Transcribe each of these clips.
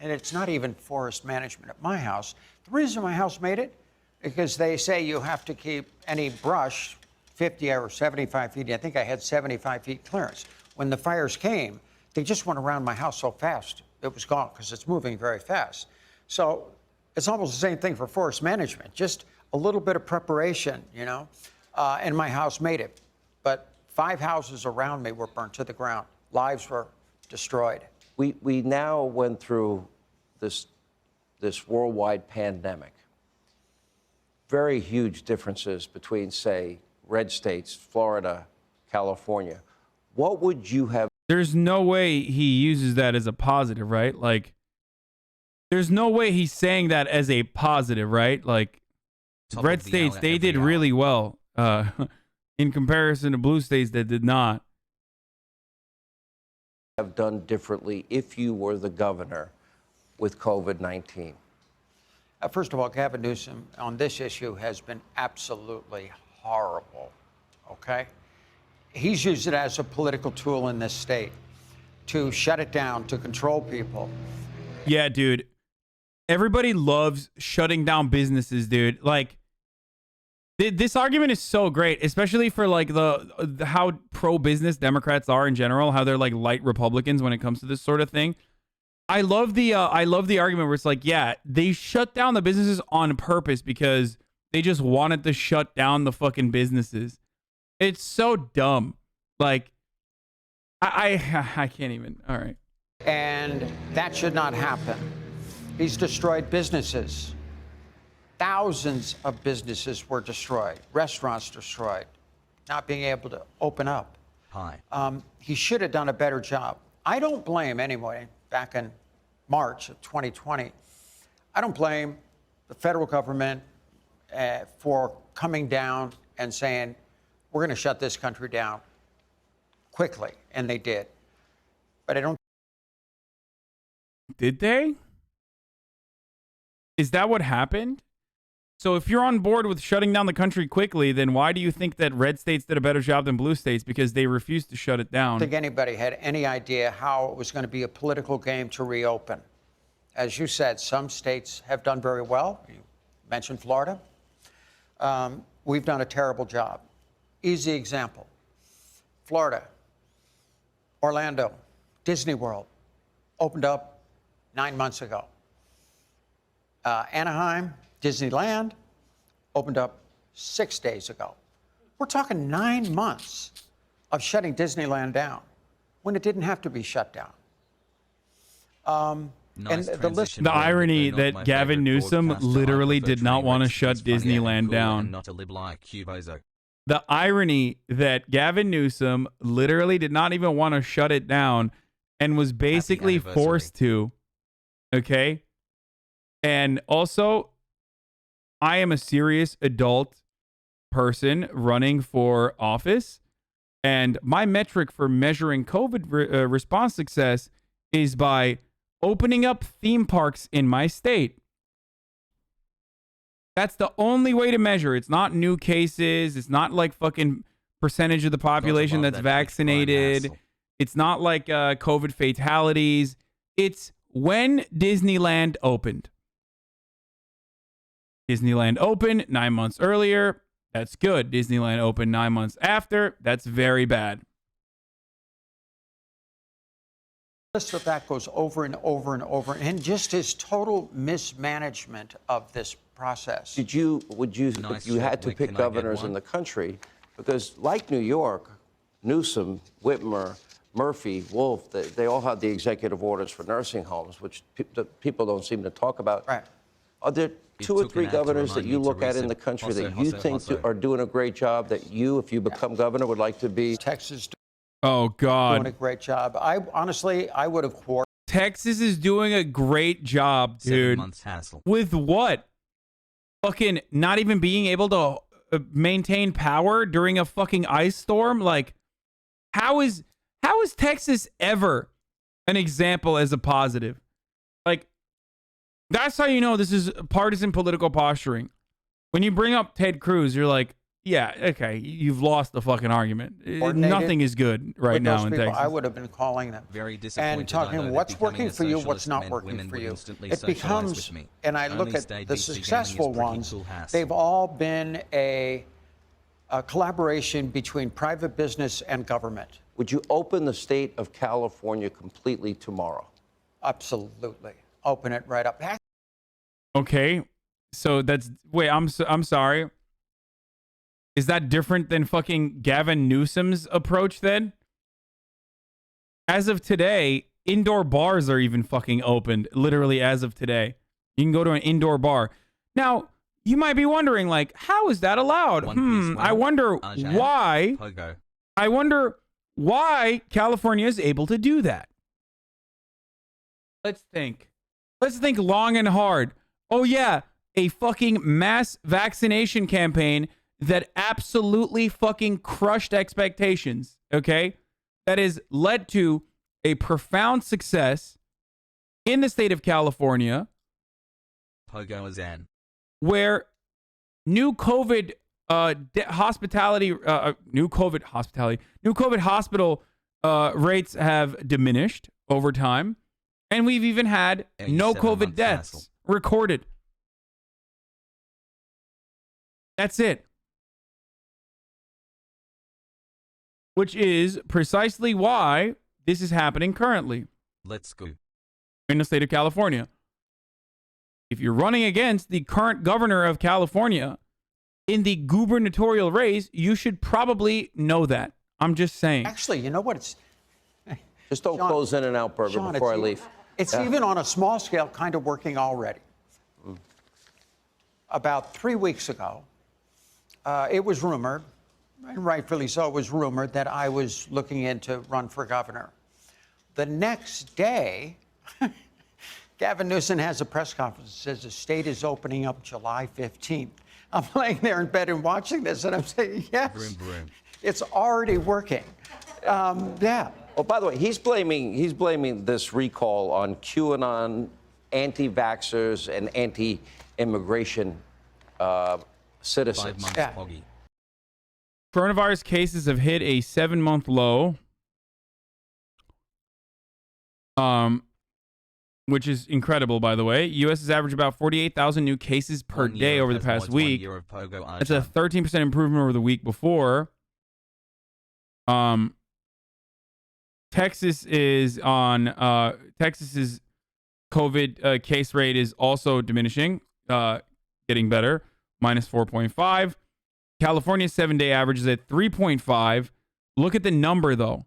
and it's not even forest management at my house. The reason my house made it, because they say you have to keep any brush 50 or 75 feet. I think I had 75 feet clearance. When the fires came, they just went around my house so fast, it was gone because it's moving very fast. So it's almost the same thing for forest management, just a little bit of preparation, you know, and my house made it. But 5 houses around me were burnt to the ground. Lives were destroyed. We now went through this worldwide pandemic. Very huge differences between, say, red states, Florida, California. What would you have? There's no way he uses that as a positive, right? Like, there's no way he's saying that as a positive, right? Like, red states, they did really well in comparison to blue states that did not. Have done differently if you were the governor with COVID-19? First of all, Gavin Newsom on this issue has been absolutely horrible, okay? He's used it as a political tool in this state to shut it down, to control people. Yeah, dude. Everybody loves shutting down businesses, dude. Like, this argument is so great, especially for like the how pro-business Democrats are in general, how they're like light Republicans when it comes to this sort of thing. I love the argument where it's like, yeah, they shut down the businesses on purpose because they just wanted to shut down the fucking businesses. It's so dumb. Like, I can't even. All right. And that should not happen. He's destroyed businesses. Thousands of businesses were destroyed. Restaurants destroyed. Not being able to open up. He should have done a better job. I don't blame anybody. Back in March of 2020, I don't blame the federal government for coming down and saying, we're going to shut this country down quickly. And they did. But I don't. Did they? Is that what happened? So if you're on board with shutting down the country quickly, then why do you think that red states did a better job than blue states? Because they refused to shut it down. I don't think anybody had any idea how it was going to be a political game to reopen. As you said, some states have done very well. You mentioned Florida. We've done a terrible job. Easy example. Florida, Orlando, Disney World opened up 9 months ago. Anaheim, Disneyland opened up 6 days ago. We're talking 9 months of shutting Disneyland down when it didn't have to be shut down. And the irony that Gavin Newsom literally did not want to shut Disneyland down. The irony that Gavin Newsom literally did not even want to shut it down and was basically forced to. Okay? And also, I am a serious adult person running for office, and my metric for measuring COVID response success is by opening up theme parks in my state. That's the only way to measure. It's not new cases. It's not like fucking percentage of the population that's vaccinated. It's not like COVID fatalities. It's when Disneyland opened. Disneyland opened 9 months earlier. That's good. Disneyland opened 9 months after. That's very bad. List of that goes over and over and over, and just his total mismanagement of this process. If you had to pick governors in the country, because like New York, Newsom, Whitmer, Murphy, Wolf, they all have the executive orders for nursing homes, which people don't seem to talk about. Right. Are there 2 or 3 governors that you look at in the country that you think are doing a great job that you, if you become governor, would like to be? Texas Oh, God. doing a great job. I would have quartered. Texas is doing a great job, dude. 7 months hassle. With what? Fucking not even being able to maintain power during a fucking ice storm? Like, how is Texas ever an example as a positive? Like, that's how you know this is partisan political posturing. When you bring up Ted Cruz, you're like, yeah, okay, you've lost the fucking argument. Coordinated Nothing is good right with now those in people, Texas. I would have been calling them Very disappointed, and talking what's becoming working a for you, what's socialist not meant working women for would you. instantly It socialise becomes, with me. and I look Only at stayed the BC gaming successful is pretty ones, cool house. they've all been a collaboration between private business and government. Would you open the state of California completely tomorrow? Absolutely. Open it right up. Okay, so that's wait. I'm sorry. Is that different than fucking Gavin Newsom's approach then? As of today, indoor bars are even fucking opened. Literally, as of today, you can go to an indoor bar. Now, you might be wondering, like, how is that allowed? I wonder why. Pogo. I wonder why California is able to do that. Let's think. Let's think long and hard. Oh, yeah, a fucking mass vaccination campaign that absolutely fucking crushed expectations, okay? That has led to a profound success in the state of California. Pogo is in. Where new COVID hospital rates have diminished over time, and we've even had no COVID deaths recorded. That's it. Which is precisely why this is happening currently. Let's go. In the state of California. If you're running against the current governor of California in the gubernatorial race, you should probably know that. I'm just saying. Actually, you know what? It's Just don't close In and Out Burger Sean, before I leave. It's even on a small scale kind of working already. About 3 weeks ago, it was rumored, and rightfully so, it was rumored that I was looking in to run for governor. The next day, Gavin Newsom has a press conference that says the state is opening up July 15th. I'm laying there in bed and watching this, and I'm saying, yes, it's already working. Yeah. Oh, by the way, he's blaming this recall on QAnon, anti-vaxxers, and anti-immigration citizens. 5 months, Yeah. Poggy. Coronavirus cases have hit a 7-month low. Which is incredible, by the way. U.S. has averaged about 48,000 new cases per day over the past week. That's a 13% improvement over the week before. Texas's COVID case rate is also diminishing, getting better, minus 4.5. California's 7-day average is at 3.5. Look at the number, though.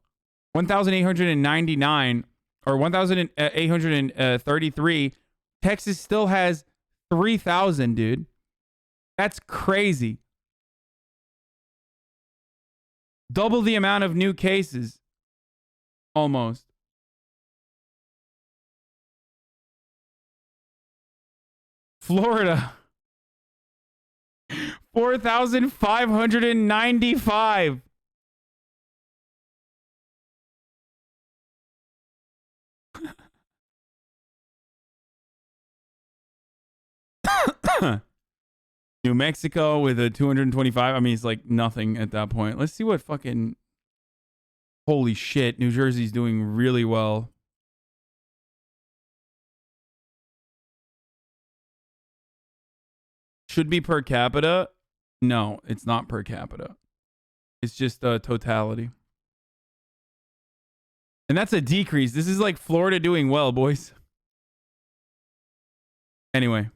1,899 or 1,833. Texas still has 3,000, dude. That's crazy. Double the amount of new cases. Almost. Florida. 4,595. New Mexico with a 225. I mean, it's like nothing at that point. Let's see what fucking... Holy shit, New Jersey's doing really well. Should be per capita. No, it's not per capita. It's just totality. And that's a decrease. This is like Florida doing well, boys. Anyway.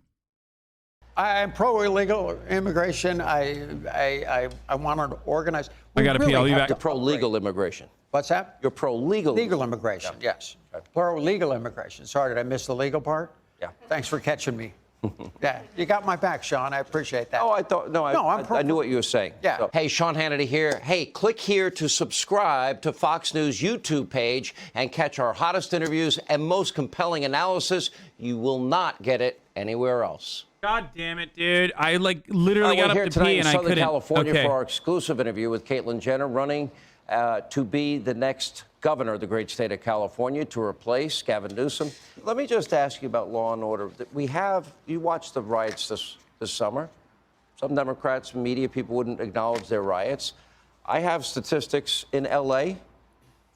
I'm pro-illegal immigration. I want to organize. I got to pee. I'll be back. You're pro-legal immigration. What's that? You're pro-legal. Legal immigration, yes. Pro-legal immigration. Sorry, did I miss the legal part? Yeah. Thanks for catching me. Yeah, you got my back, Sean. I appreciate that. Oh, I thought, no, I knew what you were saying. Yeah. So, hey, Sean Hannity here. Hey, click here to subscribe to Fox News YouTube page and catch our hottest interviews and most compelling analysis. You will not get it anywhere else. God damn it, dude. I like literally got up to pee and I couldn't. Southern California Okay. for our exclusive interview with Caitlyn Jenner, running to be the next governor of the great state of California to replace Gavin Newsom. Let me just ask you about law and order. You watched the riots this summer. some Democrats and media people wouldn't acknowledge their riots. I have statistics in LA,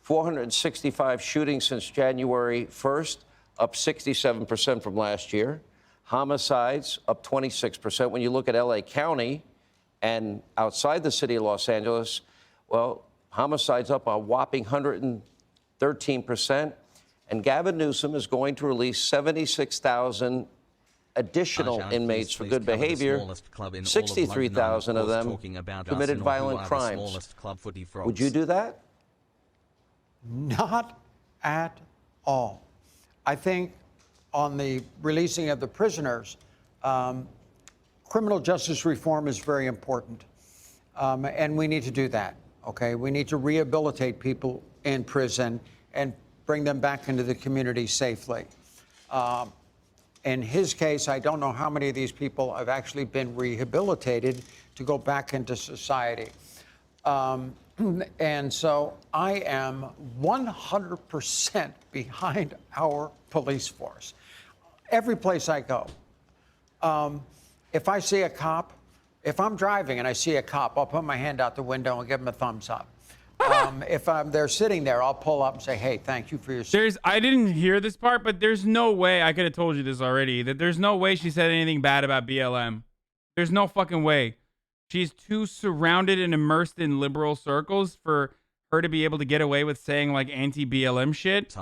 465 shootings since January 1st, up 67% from last year. Homicides up 26%. When you look at LA County and outside the city of Los Angeles, well, homicides up a whopping 113%. And Gavin Newsom is going to release 76,000 additional inmates for good behavior. 63,000 of them committed violent crimes. Would you do that? Not at all. I think on the releasing of the prisoners, criminal justice reform is very important. And we need to do that, okay? We need to rehabilitate people in prison and bring them back into the community safely. In his case, I don't know how many of these people have actually been rehabilitated to go back into society. And so I am 100% behind our police force. Every place I go. If I see a cop, if I'm driving and I see a cop, I'll put my hand out the window and give him a thumbs up. If they're sitting there, I'll pull up and say, hey, thank you for your service. I didn't hear this part, but there's no way, I could have told you this already, that there's no way she said anything bad about BLM. There's no fucking way. She's too surrounded and immersed in liberal circles for her to be able to get away with saying like anti-BLM shit.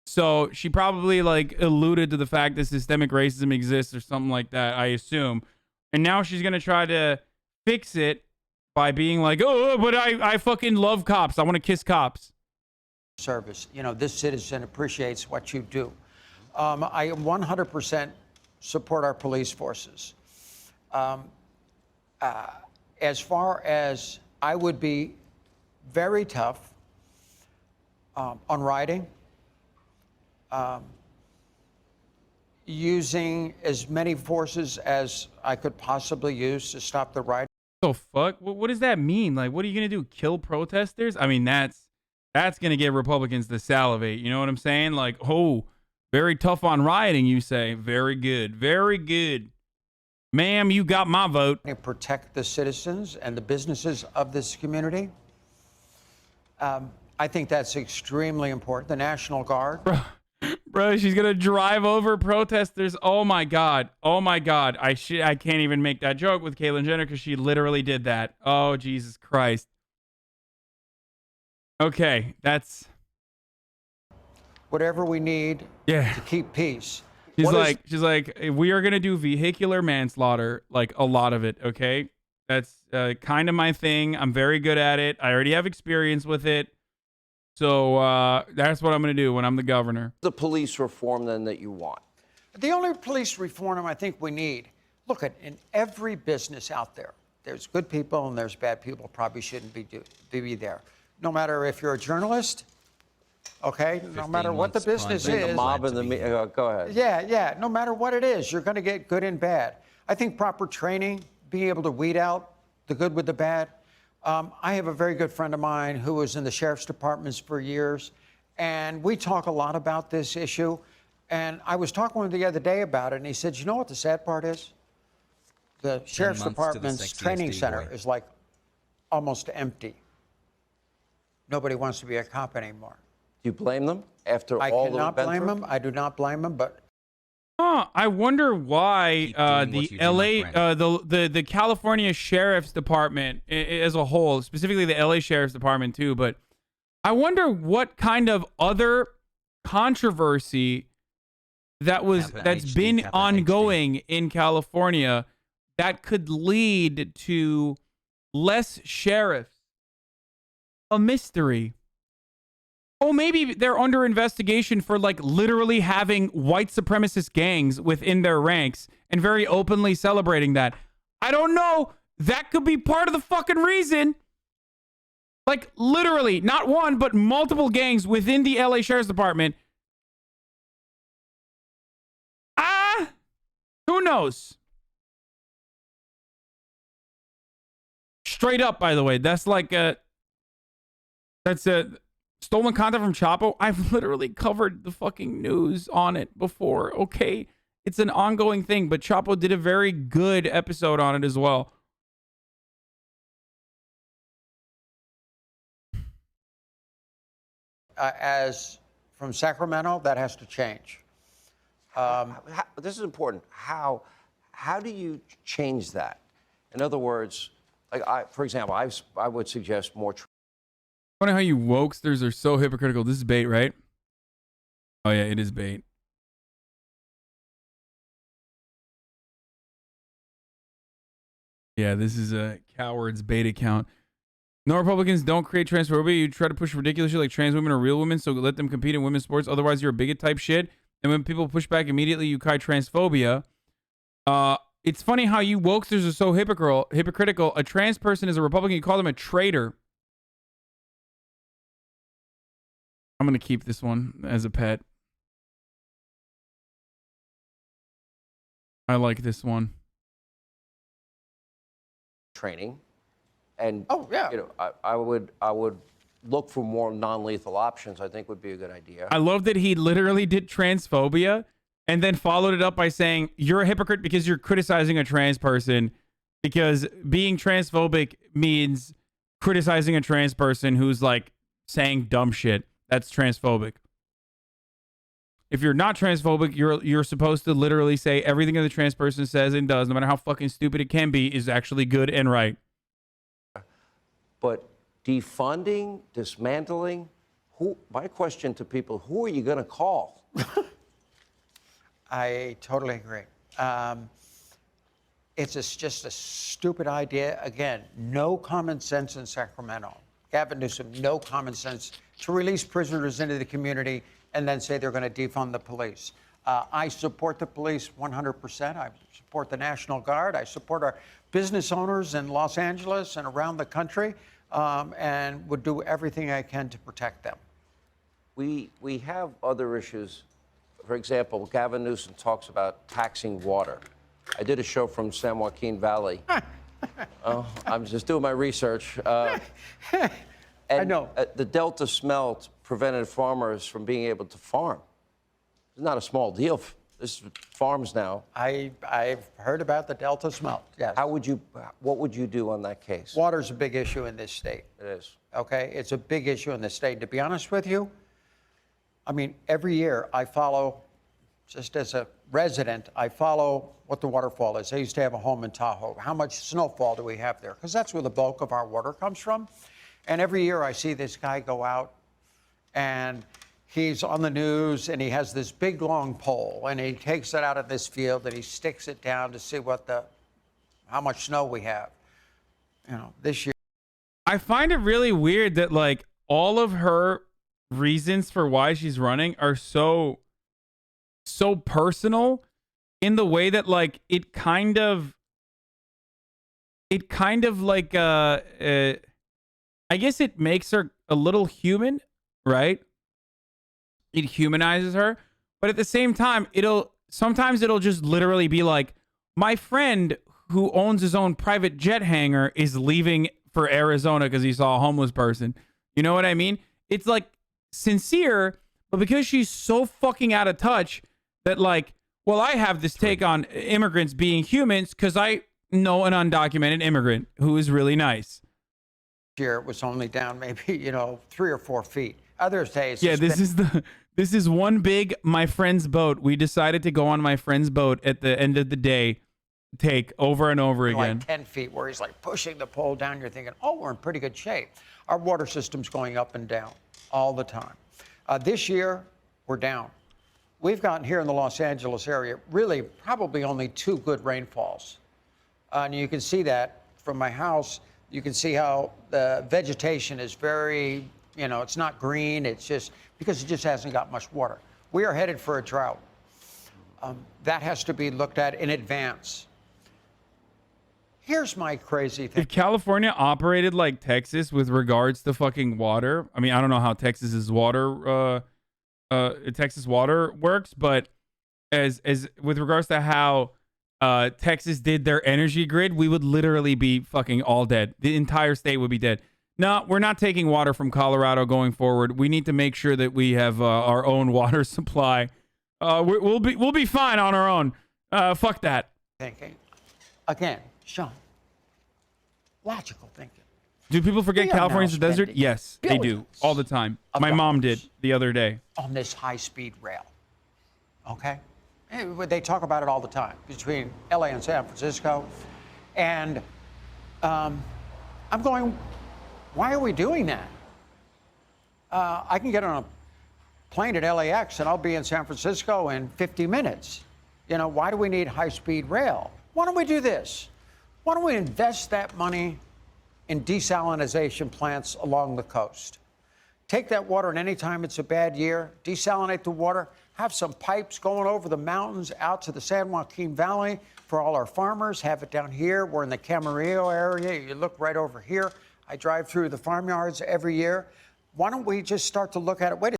So she probably like alluded to the fact that systemic racism exists or something like that, I assume. And now she's going to try to fix it by being like, oh, but I fucking love cops. I want to kiss cops. Service. You know, this citizen appreciates what you do. I 100% support our police forces. As far as I would be very tough on rioting, using as many forces as I could possibly use to stop the riot. The fuck? What does that mean? Like, what are you gonna do? Kill protesters? I mean, that's gonna get Republicans to salivate. You know what I'm saying? Like, oh, very tough on rioting, you say? Very good, very good, ma'am. You got my vote. To protect the citizens and the businesses of this community. I think that's extremely important. The National Guard. Bro, she's gonna drive over protesters. Oh my god. Oh my god. I can't even make that joke with Caitlyn Jenner because she literally did that. Oh Jesus Christ. Okay, that's whatever we need to keep peace. She's like, we are gonna do vehicular manslaughter, like a lot of it. Okay, that's kind of my thing. I'm very good at it. I already have experience with it. So that's what I'm going to do when I'm the governor. The police reform, then, that you want? The only police reform I think we need, look, in every business out there, there's good people and there's bad people probably shouldn't be there. No matter if you're a journalist, okay, no matter what the business is. The mob and the go ahead. Yeah, no matter what it is, you're going to get good and bad. I think proper training, being able to weed out the good with the bad. I have a very good friend of mine who was in the sheriff's departments for years, and we talk a lot about this issue. And I was talking with him the other day about it, and he said, you know what the sad part is? The sheriff's department's training center is like almost empty. Nobody wants to be a cop anymore. Do you blame them after I all the cannot blame them. I do not blame them, but I wonder why the LA, the California Sheriff's Department as a whole, specifically the LA Sheriff's Department too, but I wonder what kind of other controversy that's been ongoing in California that could lead to less sheriffs. A mystery. Oh, maybe they're under investigation for like literally having white supremacist gangs within their ranks and very openly celebrating that. I don't know. That could be part of the fucking reason. Like literally, not one, but multiple gangs within the LA Sheriff's Department. Who knows? Straight up, by the way, that's a stolen content from Chapo. I've literally covered the fucking news on it before, okay? It's an ongoing thing, but Chapo did a very good episode on it as well. as from Sacramento, that has to change. This is important. How do you change that? In other words, like for example, I would suggest more. Funny how you wokesters are so hypocritical. This is bait, right? Oh yeah, it is bait. Yeah, this is a coward's bait account. No, Republicans don't create transphobia. You try to push ridiculous shit like trans women are real women, so let them compete in women's sports. Otherwise, you're a bigot type shit. And when people push back immediately, you cry transphobia. It's funny how you wokesters are so hypocritical. A trans person is a Republican. You call them a traitor. I'm going to keep this one as a pet. I like this one. Training. And Oh, yeah. you know, I would look for more non-lethal options. I think would be a good idea. I love that he literally did transphobia and then followed it up by saying you're a hypocrite because you're criticizing a trans person, because being transphobic means criticizing a trans person who's like saying dumb shit. That's transphobic. If you're not transphobic, you're supposed to literally say everything that the trans person says and does, no matter how fucking stupid it can be, is actually good and right. But defunding, dismantling, my question to people, who are you going to call? I totally agree. It's just a stupid idea. Again, no common sense in Sacramento. Gavin Newsom, no common sense to release prisoners into the community and then say they're going to defund the police. I support the police 100%. I support the National Guard. I support our business owners in Los Angeles and around the country, and would do everything I can to protect them. We have other issues. For example, Gavin Newsom talks about taxing water. I did a show from San Joaquin Valley. I'm just doing my research. And, I know. The Delta smelt prevented farmers from being able to farm. It's not a small deal. This is farms now. I've heard about the Delta smelt, yes. What would you do on that case? Water's a big issue in this state. It is. Okay, it's a big issue in the state. To be honest with you, I mean, every year I follow, just as a resident, I follow what the waterfall is. I used to have a home in Tahoe. How much snowfall do we have there? Because that's where the bulk of our water comes from. And every year I see this guy go out and he's on the news and he has this big long pole and he takes it out of this field and he sticks it down to see how much snow we have. You know, this year. I find it really weird that like all of her reasons for why she's running are so personal, in the way that like it kind of like I guess it makes her a little human, right? It humanizes her, but at the same time sometimes it'll just literally be like, my friend who owns his own private jet hangar is leaving for Arizona because he saw a homeless person. You know what I mean? It's like sincere, but because she's so fucking out of touch that like, well, I have this take on immigrants being humans because I know an undocumented immigrant who is really nice. Year it was only down maybe 3 or 4 feet. Other days, yeah, this is one big my friend's boat. We decided to go on my friend's boat at the end of the day, take over and over again. Like 10 feet, where he's like pushing the pole down. You're thinking, oh, we're in pretty good shape. Our water system's going up and down all the time. This year, we're down. We've gotten here in the Los Angeles area really probably only 2 good rainfalls. And you can see that from my house. You can see how the vegetation is very, it's not green. It's just because it just hasn't got much water. We are headed for a drought. That has to be looked at in advance. Here's my crazy thing. If California operated like Texas with regards to fucking water, I mean, I don't know how Texas water works, but as with regards to how Texas did their energy grid, we would literally be fucking all dead. The entire state would be dead. No, we're not taking water from Colorado going forward. We need to make sure that we have our own water supply. We'll be fine on our own. Fuck that. Thinking again, Sean. Logical thinking. Do people forget We are now California's a desert? spending Yes, they do. billions All the time. of My mom did dollars the other day. on this high-speed rail. Okay? They talk about it all the time between LA and San Francisco. And I'm going, why are we doing that? I can get on a plane at LAX and I'll be in San Francisco in 50 minutes. You know, why do we need high-speed rail? Why don't we do this? Why don't we invest that money in desalination plants along the coast? Take that water, and anytime it's a bad year, desalinate the water, have some pipes going over the mountains out to the San Joaquin Valley for all our farmers, have it down here. We're in the Camarillo area. You look right over here. I drive through the farmyards every year. Why don't we just start to look at it?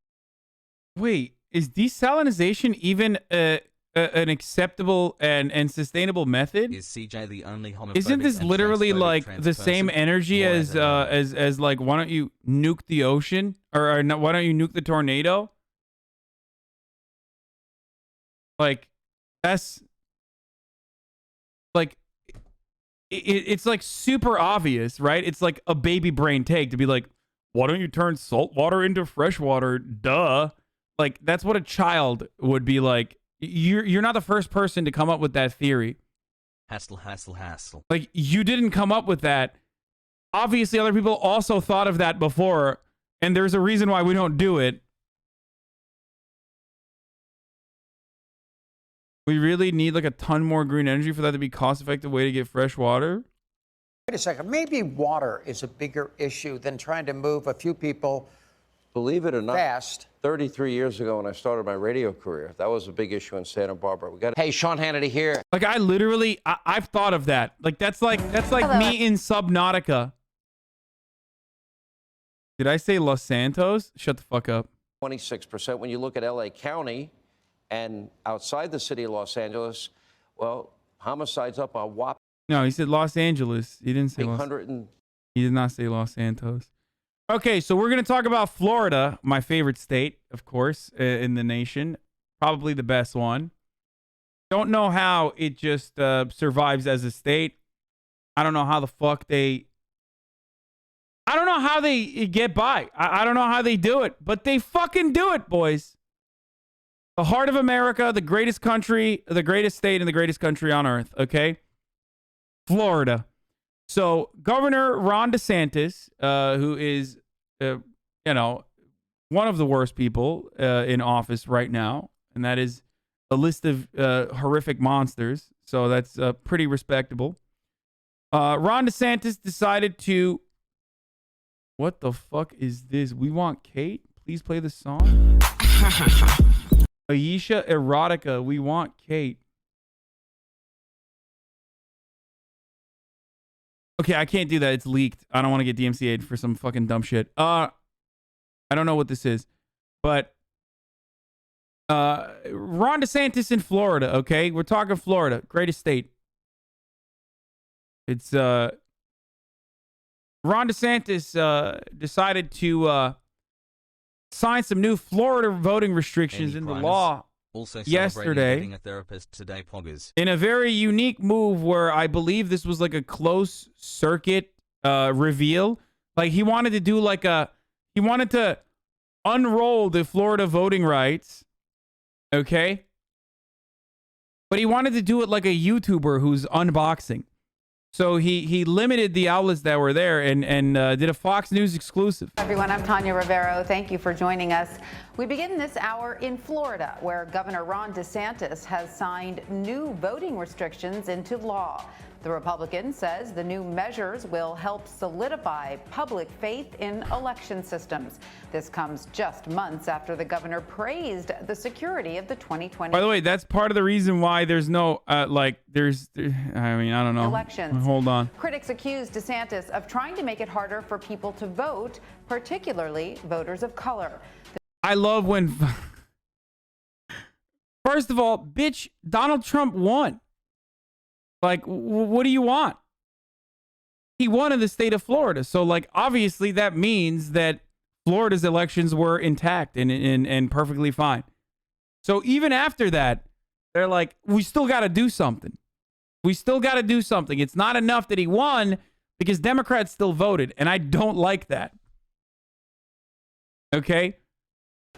Wait, is desalination even an acceptable and sustainable method? Is CJ the only homophobic Isn't this and literally transphobic like trans the same person? energy Why as the hell? as like why don't you nuke the ocean or no, why don't you nuke the tornado? Like that's like it's like super obvious, right? It's like a baby brain take to be like, why don't you turn salt water into fresh water? Duh. Like that's what a child would be like. You're not the first person to come up with that theory. Hassle, hassle, hassle. Like you didn't come up with that. Obviously, other people also thought of that before, and there's a reason why we don't do it. We really need like a ton more green energy for that to be cost-effective way to get fresh water. Wait a second. Maybe water is a bigger issue than trying to move a few people Believe it or not, fast. 33 years ago when I started my radio career, that was a big issue in Santa Barbara. Hey, Sean Hannity here. Like I literally, I've thought of that. Like that's like Hello. me in Subnautica. Did I say Los Santos? Shut the fuck up. 26%. When you look at LA County and outside the city of Los Angeles, well, homicides up a whopping No, he said Los Angeles. He didn't say Los. 100 and He did not say Los Santos. Okay, so we're going to talk about Florida, my favorite state, of course, in the nation. Probably the best one. Don't know how it just survives as a state. I don't know how the fuck they... I don't know how they get by. I don't know how they do it, but they fucking do it, boys. The heart of America, the greatest country, the greatest state, and the greatest country on earth, okay? Florida. So Governor Ron DeSantis, who is, one of the worst people in office right now, and that is a list of horrific monsters. So that's pretty respectable. Ron DeSantis decided to... What the fuck is this? We Want Kate? Please play the song. Ayesha Erotica. We Want Kate. Okay, I can't do that. It's leaked. I don't want to get DMCA'd for some fucking dumb shit. I don't know what this is. But Ron DeSantis in Florida, okay? We're talking Florida. Greatest state. It's Ron DeSantis decided to sign some new Florida voting restrictions Any into primers? law Also yesterday. getting a therapist today, poggers. In a very unique move where I believe this was like a close circuit reveal. Like he wanted to do like he wanted to unroll the Florida voting rights. Okay. But he wanted to do it like a YouTuber who's unboxing. So he limited the outlets that were there and did a Fox News exclusive. Everyone, I'm Tanya Rivero. Thank you for joining us. We begin this hour in Florida, where Governor Ron DeSantis has signed new voting restrictions into law. The Republican says the new measures will help solidify public faith in election systems. This comes just months after the governor praised the security of the 2020 By the way, that's part of the reason why there's no I don't know. elections. Hold on. Critics accuse DeSantis of trying to make it harder for people to vote, particularly voters of color. I love when first of all, bitch, Donald Trump won. Like, what do you want? He won in the state of Florida. So, like, obviously that means that Florida's elections were intact and perfectly fine. So even after that, they're like, we still got to do something. We still got to do something. It's not enough that he won, because Democrats still voted, and I don't like that. Okay?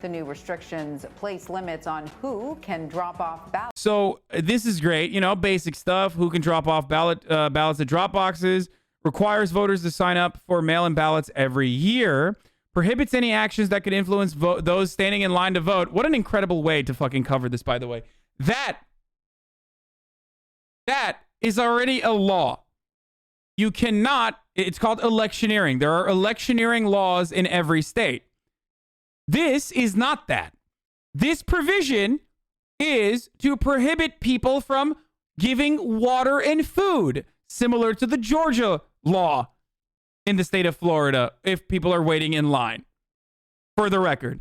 The new restrictions place limits on who can drop off ballots. So this is great. You know, basic stuff. Who can drop off ballots at drop boxes. Requires voters to sign up for mail-in ballots every year. Prohibits any actions that could influence those standing in line to vote. What an incredible way to fucking cover this, by the way. That is already a law. You cannot, it's called electioneering. There are electioneering laws in every state. This is not that. This provision is to prohibit people from giving water and food, similar to the Georgia law in the state of Florida, if people are waiting in line. For the record,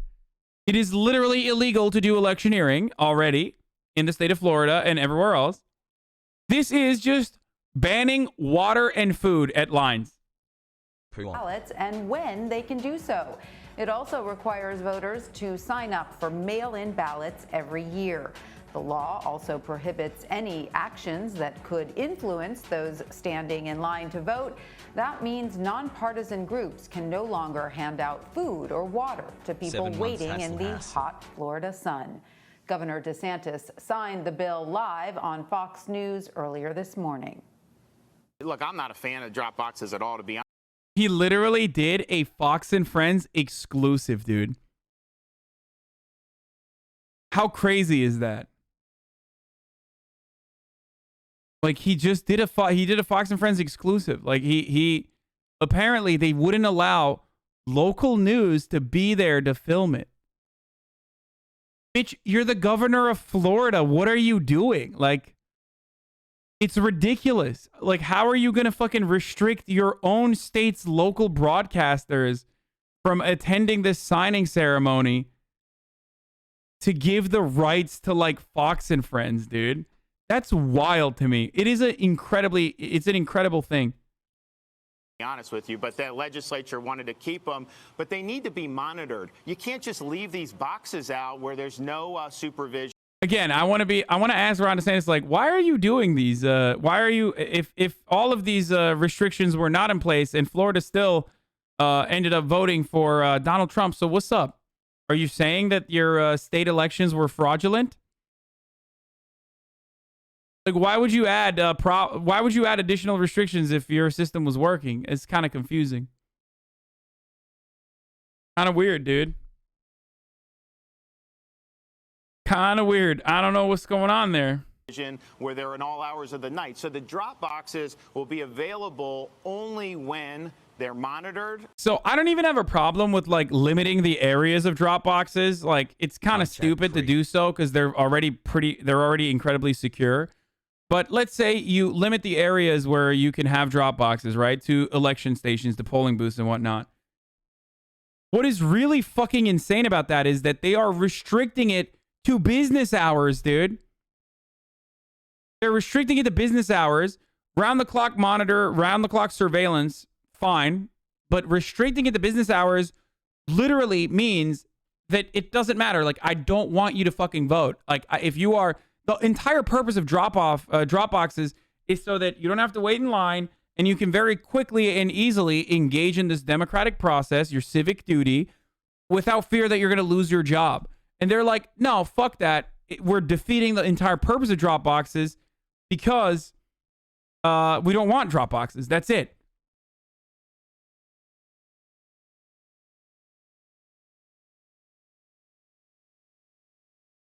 it is literally illegal to do electioneering already in the state of Florida and everywhere else. This is just banning water and food at lines. Ballots and when they can do so. It also requires voters to sign up for mail-in ballots every year. The law also prohibits any actions that could influence those standing in line to vote. That means nonpartisan groups can no longer hand out food or water to people waiting in the hot Florida sun. Governor DeSantis signed the bill live on Fox News earlier this morning. Look, I'm not a fan of drop boxes at all, to be honest. He literally did a Fox and Friends exclusive, dude. How crazy is that? Like, he just did a Fox and Friends exclusive. Like, he apparently they wouldn't allow local news to be there to film it. Bitch, you're the governor of Florida. What are you doing? Like, it's ridiculous. Like, how are you going to fucking restrict your own state's local broadcasters from attending this signing ceremony to give the rights to, like, Fox and Friends, dude? That's wild to me. It's an incredible thing. Be honest with you, but that legislature wanted to keep them, but they need to be monitored. You can't just leave these boxes out where there's no supervision. Again, I want to ask Ron DeSantis, like, why are you doing these? Why are you, if all of these restrictions were not in place and Florida still ended up voting for Donald Trump, so what's up? Are you saying that your state elections were fraudulent? Like, why would you add additional restrictions if your system was working? It's kind of confusing. Kind of weird, dude. Kind of weird. I don't know what's going on there. Where they're in all hours of the night. So the drop boxes will be available only when they're monitored. So I don't even have a problem with, like, limiting the areas of drop boxes. Like, it's kind of stupid to do so because they're already incredibly secure. But let's say you limit the areas where you can have drop boxes, right? To election stations, to polling booths and whatnot. What is really fucking insane about that is that they are restricting it to business hours, dude. They're restricting it to business hours. Round the clock monitor, round the clock surveillance, fine. But restricting it to business hours literally means that it doesn't matter. Like, I don't want you to fucking vote. Like, if you are, the entire purpose of drop boxes is so that you don't have to wait in line and you can very quickly and easily engage in this democratic process, your civic duty, without fear that you're going to lose your job. And they're like, no, fuck that. We're defeating the entire purpose of drop boxes because we don't want drop boxes. That's it.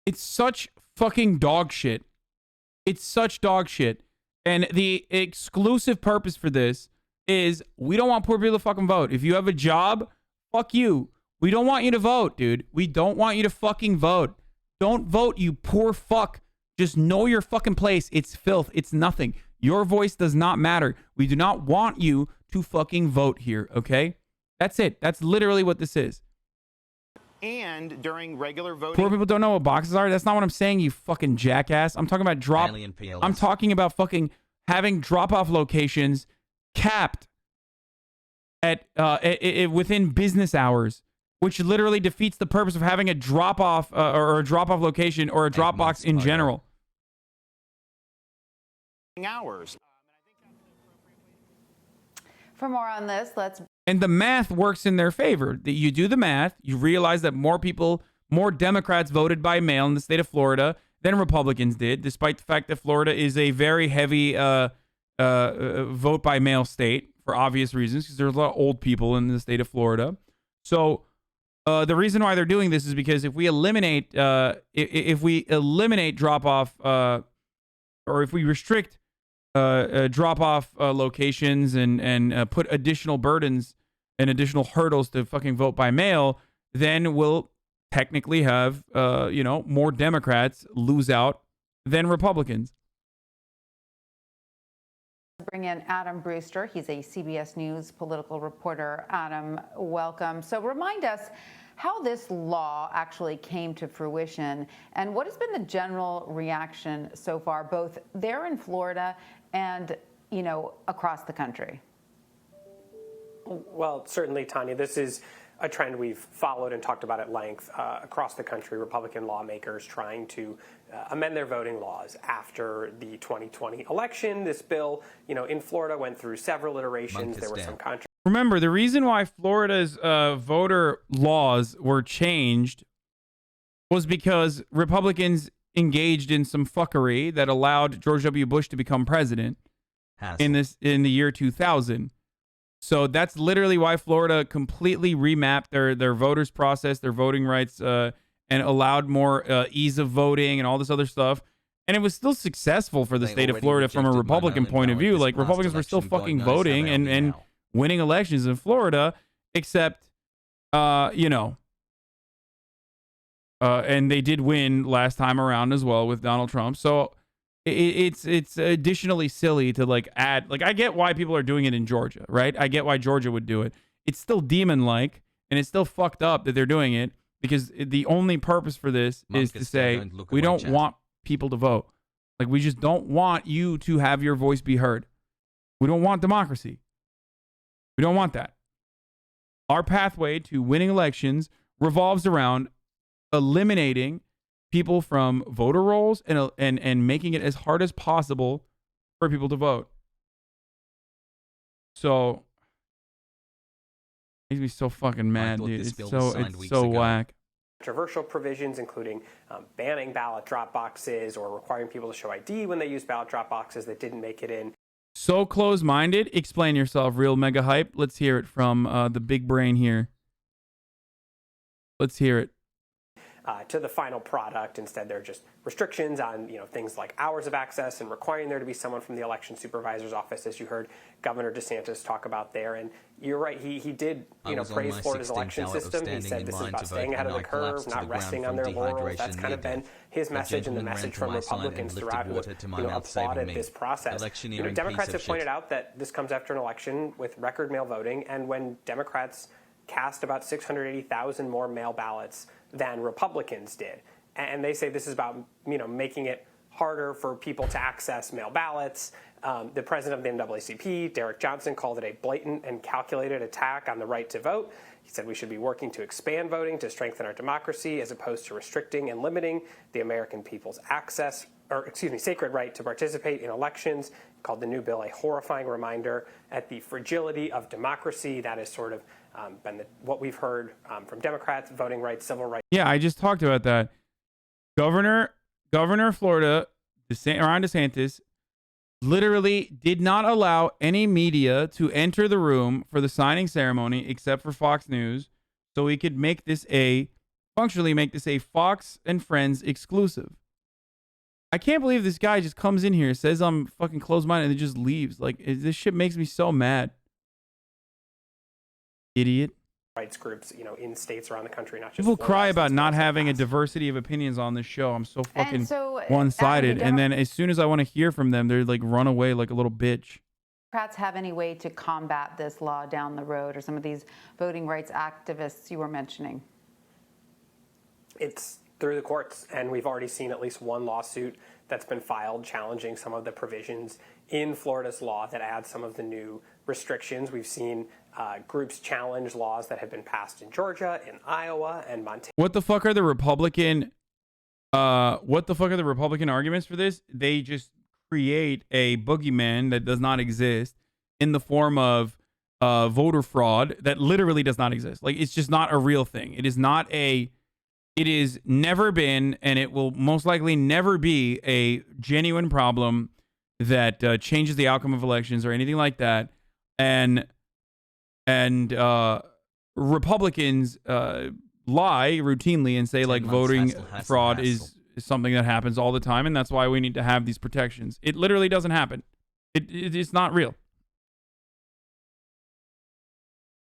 It's such fucking dog shit. It's such dog shit. And the exclusive purpose for this is we don't want poor people to fucking vote. If you have a job, fuck you. We don't want you to vote, dude. We don't want you to fucking vote. Don't vote, you poor fuck. Just know your fucking place. It's filth. It's nothing. Your voice does not matter. We do not want you to fucking vote here, okay? That's it. That's literally what this is. And during regular voting. Poor people don't know what boxes are. That's not what I'm saying, you fucking jackass. I'm talking about I'm talking about fucking having drop-off locations capped at within business hours, which literally defeats the purpose of having a drop-off or a drop-off location or a drop box in general. Hours. For more on this, let's. And the math works in their favor. That you do the math, you realize that more Democrats voted by mail in the state of Florida than Republicans did, despite the fact that Florida is a very heavy vote by mail state for obvious reasons, because there's a lot of old people in the state of Florida. So the reason why they're doing this is because if we eliminate drop off or if we restrict drop off locations and put additional burdens and additional hurdles to fucking vote by mail, then we'll technically have more Democrats lose out than Republicans. Bring in Adam Brewster. He's a CBS News political reporter. Adam, welcome. So remind us how this law actually came to fruition and what has been the general reaction so far, both there in Florida and, across the country. Well, certainly, Tanya, this is a trend we've followed and talked about at length across the country. Republican lawmakers trying to amend their voting laws after the 2020 election. This bill, in Florida went through several iterations. There were some controversies. Remember, the reason why Florida's voter laws were changed was because Republicans engaged in some fuckery that allowed George W. Bush to become president in the year 2000. So that's literally why Florida completely remapped their voters process, their voting rights, and allowed more ease of voting and all this other stuff. And it was still successful for the state of Florida from a Republican point of view. Like, Republicans were still fucking voting and winning elections in Florida, except, and they did win last time around as well with Donald Trump. So it's additionally silly to add, I get why people are doing it in Georgia, right? I get why Georgia would do it. It's still demon-like, and it's still fucked up that they're doing it, because the only purpose for this is to say, we don't want people to vote. We just don't want you to have your voice be heard. We don't want democracy. We don't want that. Our pathway to winning elections revolves around eliminating people from voter rolls and making it as hard as possible for people to vote. So makes me so fucking mad, dude. It's so whack. Controversial provisions, including banning ballot drop boxes or requiring people to show ID when they use ballot drop boxes that didn't make it in. So close-minded. Explain yourself, real mega hype. Let's hear it from the big brain here. Let's hear it. To the final product. Instead, there are just restrictions on things like hours of access and requiring there to be someone from the election supervisor's office, as you heard Governor DeSantis talk about there. And you're right, he did praise Florida's election system. He said this is about staying ahead of the curve, not resting on their laurels. That's kind of been his message and the message from Republicans throughout who applauded this process. Democrats have pointed out that this comes after an election with record mail voting, and when Democrats cast about 680,000 more mail ballots than Republicans did. And they say this is about, making it harder for people to access mail ballots. The president of the NAACP, Derek Johnson, called it a blatant and calculated attack on the right to vote. He said we should be working to expand voting to strengthen our democracy as opposed to restricting and limiting the American people's sacred right to participate in elections. He called the new bill a horrifying reminder at the fragility of democracy. That is sort of been what we've heard from Democrats, voting rights, civil rights. Yeah, I just talked about that. Governor of Florida, Ron DeSantis, literally did not allow any media to enter the room for the signing ceremony except for Fox News, so he could functionally make this a Fox and Friends exclusive. I can't believe this guy just comes in here, says I'm fucking closed-minded, and then just leaves. This shit makes me so mad. Idiot. Rights groups, in states around the country, not just people Florida, cry about not having a diversity of opinions on this show. I'm so fucking so, one-sided. And then as soon as I want to hear from them, they're run away like a little bitch. Democrats have any way to combat this law down the road, or some of these voting rights activists you were mentioning? It's through the courts, and we've already seen at least one lawsuit that's been filed challenging some of the provisions in Florida's law that add some of the new restrictions. We've seen groups challenge laws that have been passed in Georgia, in Iowa, and Montana. What the fuck are the Republican arguments for this? They just create a boogeyman that does not exist in the form of voter fraud that literally does not exist. Like, it's just not a real thing. It is not a, it is never been, and it will most likely never be a genuine problem that changes the outcome of elections or anything like that. And Republicans lie routinely and say like voting fraud is something that happens all the time, and that's why we need to have these protections. It literally doesn't happen. It's not real.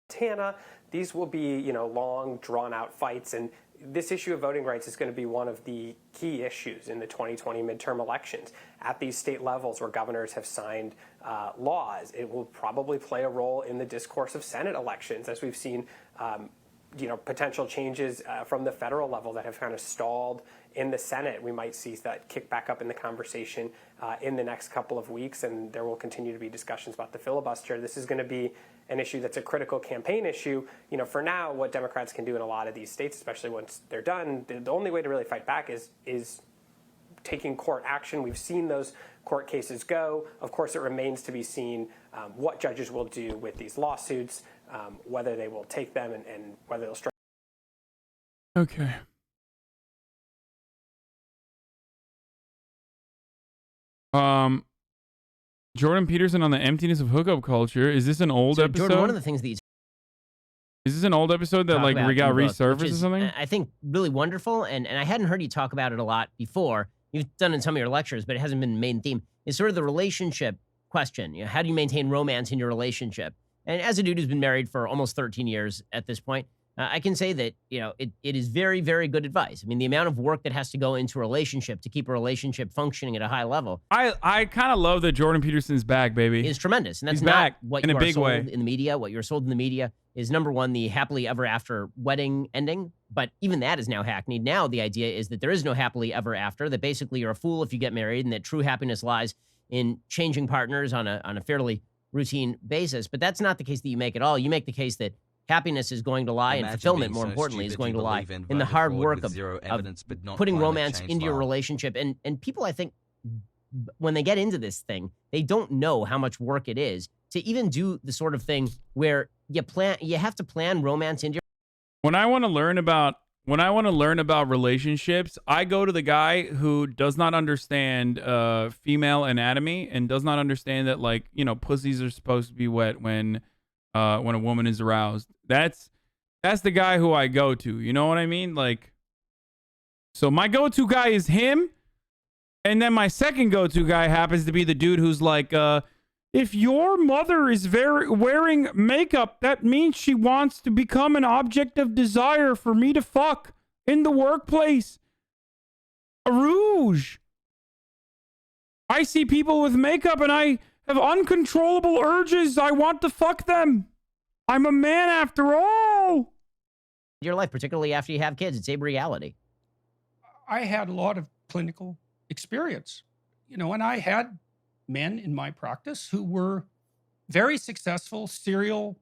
Montana, these will be, long, drawn-out fights, and this issue of voting rights is going to be one of the key issues in the 2020 midterm elections. At these state levels where governors have signed laws, it will probably play a role in the discourse of Senate elections, as we've seen potential changes from the federal level that have kind of stalled in the Senate. We might see that kick back up in the conversation in the next couple of weeks, and there will continue to be discussions about the filibuster. This is going to be an issue that's a critical campaign issue. For now, what Democrats can do in a lot of these states, especially once they're done, the only way to really fight back is taking court action. We've seen those court cases go. Of course, it remains to be seen what judges will do with these lawsuits, whether they will take them and whether they'll strike. Okay. Jordan Peterson on the emptiness of hookup culture. Is this an old episode? Jordan, one of the things that Is this an old episode that like got resurfaced or something? I think really wonderful, and I hadn't heard you talk about it a lot before. You've done it in some of your lectures, but it hasn't been the main theme. It's sort of the relationship question. How do you maintain romance in your relationship? And as a dude who's been married for almost 13 years at this point, I can say that, it is very, very good advice. I mean, the amount of work that has to go into a relationship to keep a relationship functioning at a high level. I kind of love that Jordan Peterson's back, baby. Is tremendous. And that's He's not back what in you a are big sold way in the media. What you're sold in the media is, number one, the happily ever after wedding ending. But even that is now hackneyed. Now the idea is that there is no happily ever after, that basically you're a fool if you get married, and that true happiness lies in changing partners on a fairly routine basis. But that's not the case that you make at all. You make the case that happiness is going to lie, and fulfillment, more importantly, is going to lie in the hard work of putting romance into your relationship. And people, I think, when they get into this thing, they don't know how much work it is to even do the sort of thing where you have to plan romance into your. When I want to learn about relationships, I go to the guy who does not understand female anatomy and does not understand that, like, pussies are supposed to be wet when a woman is aroused. That's the guy who I go to. You know what I mean? Like, so my go-to guy is him, and then my second go-to guy happens to be the dude who's like, if your mother is wearing makeup, that means she wants to become an object of desire for me to fuck in the workplace. A rouge. I see people with makeup and I have uncontrollable urges. I want to fuck them. I'm a man after all. Your life, particularly after you have kids, it's a reality. I had a lot of clinical experience, and I had men in my practice who were very successful, serially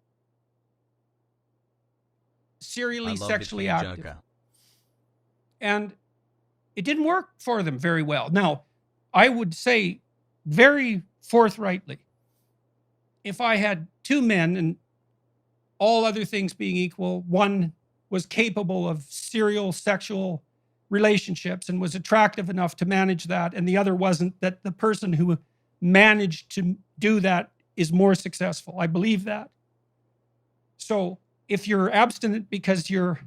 sexually active. Joker. And it didn't work for them very well. Now, I would say very forthrightly, if I had two men and all other things being equal, one was capable of serial sexual relationships and was attractive enough to manage that, and the other wasn't, that the person who managed to do that is more successful. I believe that. So if you're abstinent because you're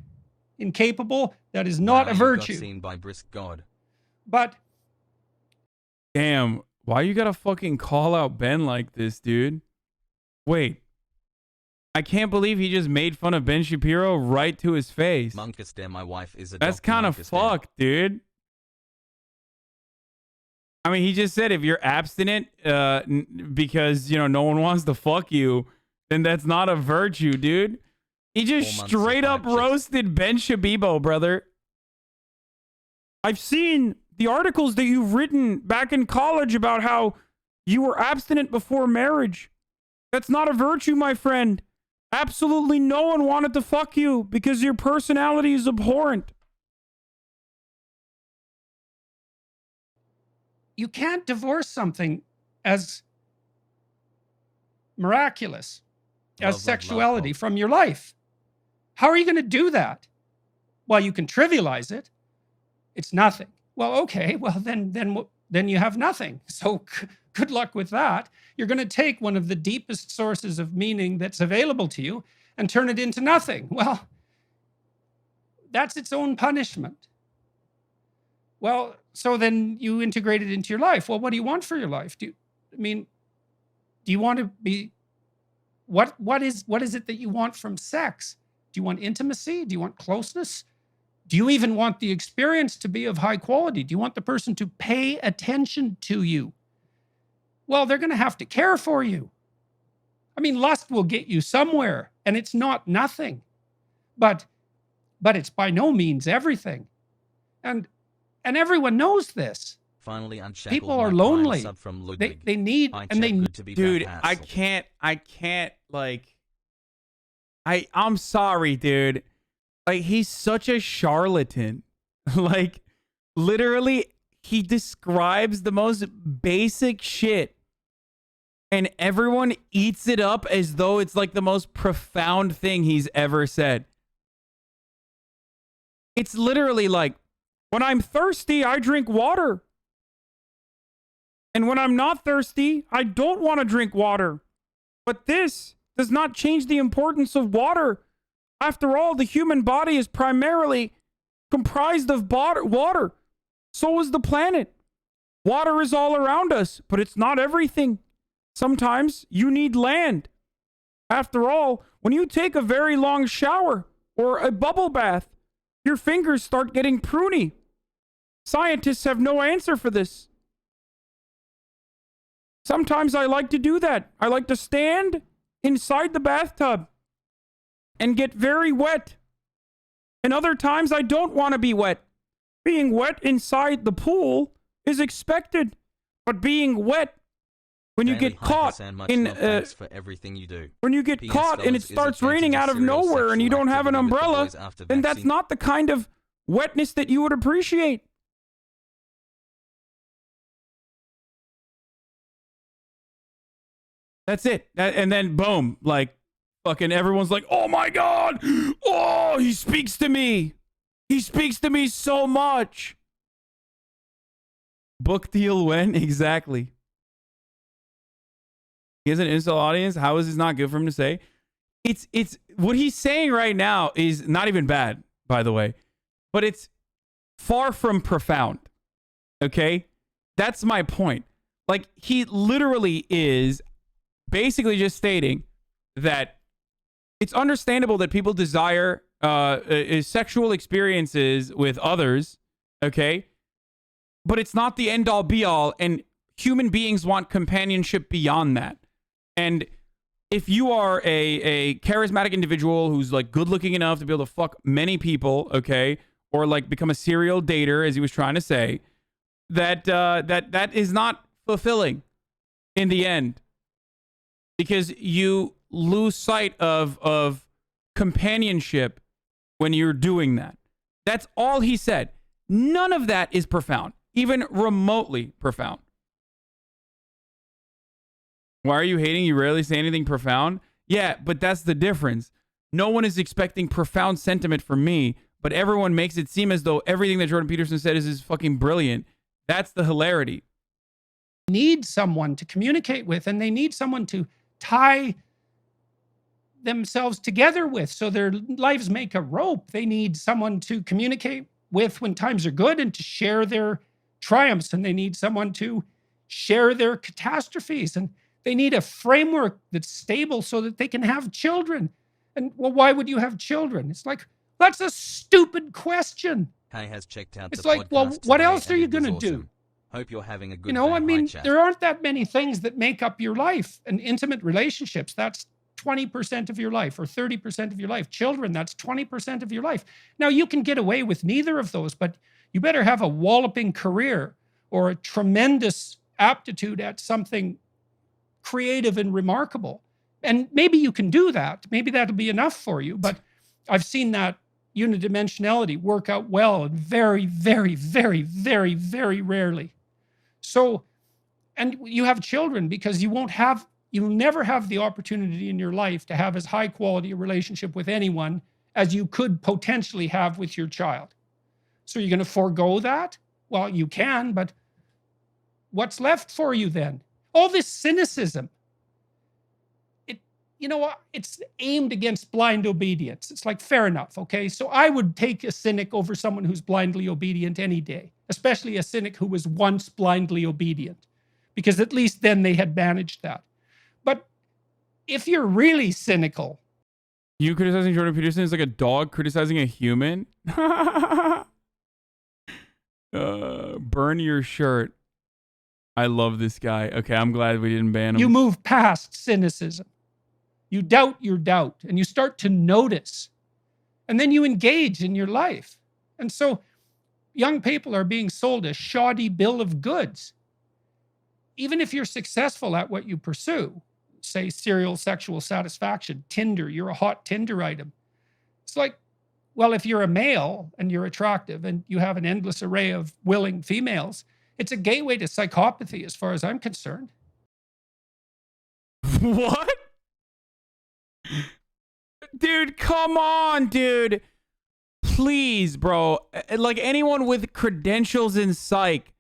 incapable, that is not a virtue. Got seen by brisk God. But damn, why you gotta fucking call out Ben like this, dude? Wait, I can't believe he just made fun of Ben Shapiro right to his face. Monkus there, my wife is a. That's kind of fucked, dude. I mean, he just said if you're abstinent because, no one wants to fuck you, then that's not a virtue, dude. He just straight up roasted Ben Shabibo, brother. I've seen the articles that you've written back in college about how you were abstinent before marriage. That's not a virtue, my friend. Absolutely no one wanted to fuck you because your personality is abhorrent. you can't divorce something as miraculous as sexuality from your life. How are you going to do that? Well, you can trivialize it. It's nothing. Well, okay. Well, then you have nothing. So good luck with that. You're going to take one of the deepest sources of meaning that's available to you and turn it into nothing. Well, that's its own punishment. Well, so then you integrate it into your life. Well, what do you want for your life? Do you want to be, what is it that you want from sex? Do you want intimacy? Do you want closeness? Do you even want the experience to be of high quality? Do you want the person to pay attention to you? Well, they're going to have to care for you. I mean, lust will get you somewhere, and it's not nothing. But it's by no means everything. And everyone knows this. Finally unshackled. People are lonely. Sub from Ludwig. They need, and they good to be Dude, back, I Hassel. can't, like, I'm sorry, dude. Like, he's such a charlatan. Like, literally, he describes the most basic shit, and everyone eats it up as though it's like the most profound thing he's ever said. It's literally like, when I'm thirsty, I drink water. And when I'm not thirsty, I don't want to drink water. But this does not change the importance of water. After all, the human body is primarily comprised of water. So is the planet. Water is all around us, but it's not everything. Sometimes you need land. After all, when you take a very long shower or a bubble bath, your fingers start getting pruny. Scientists have no answer for this. Sometimes I like to do that. I like to stand inside the bathtub and get very wet. And other times I don't want to be wet. Being wet inside the pool is expected. But being wet when you Daily get hi, caught Hassan, much in love, thanks for everything you do. when you get PS caught and it fellas, is starts advantage raining out of serial nowhere and you sexual don't have an activity with the umbrella, boys after then that's vaccine? not the kind of wetness that you would appreciate. That's it. And then boom, like fucking everyone's like, "Oh my god. Oh, he speaks to me. He speaks to me so much." Book deal when? Exactly. He has an install audience. How is this not good for him to say? It's what he's saying right now is not even bad, by the way, but it's far from profound. Okay? That's my point. Like, he literally is basically just stating that it's understandable that people desire sexual experiences with others, okay? But it's not the end all be all, and human beings want companionship beyond that. And if you are a charismatic individual who's like good looking enough to be able to fuck many people, okay, or like become a serial dater, as he was trying to say, that is not fulfilling in the end, because you lose sight of companionship when you're doing that. That's all he said. None of that is profound, even remotely profound. Why are you hating? You rarely say anything profound. Yeah, but that's the difference. No one is expecting profound sentiment from me, but everyone makes it seem as though everything that Jordan Peterson said is fucking brilliant. That's the hilarity. Need someone to communicate with, and they need someone to tie themselves together with, so their lives make a rope. They need someone to communicate with when times are good and to share their triumphs, and they need someone to share their catastrophes, and they need a framework that's stable so that they can have children. And well, why would you have children? It's like, that's a stupid question. Kay has checked out It's the like, well, podcast what today else are and you it was going to do? awesome. Hope you're having a good You know, day. I mean, Hi, chat. there aren't that many things that make up your life. And intimate relationships, that's 20% of your life or 30% of your life. Children, that's 20% of your life. Now, you can get away with neither of those, but you better have a walloping career or a tremendous aptitude at something creative and remarkable. And maybe you can do that. Maybe that'll be enough for you. But I've seen that unidimensionality work out well and very, very, very, very, very rarely. So, and you have children because you you'll never have the opportunity in your life to have as high quality a relationship with anyone as you could potentially have with your child. So you're going to forego that? Well, you can, but what's left for you then? All this cynicism. You know what? It's aimed against blind obedience. It's like, fair enough, okay? So I would take a cynic over someone who's blindly obedient any day, especially a cynic who was once blindly obedient, because at least then they had managed that. But if you're really cynical, you criticizing Jordan Peterson is like a dog criticizing a human. Burn your shirt. I love this guy. Okay, I'm glad we didn't ban him. you move past cynicism. You doubt your doubt, and you start to notice, and then you engage in your life. And so young people are being sold a shoddy bill of goods. Even if you're successful at what you pursue, say serial sexual satisfaction, Tinder, you're a hot Tinder item. It's like, well, if you're a male and you're attractive and you have an endless array of willing females, it's a gateway to psychopathy as far as I'm concerned. What? Dude, come on, dude. Please, bro. Like, anyone with credentials in psych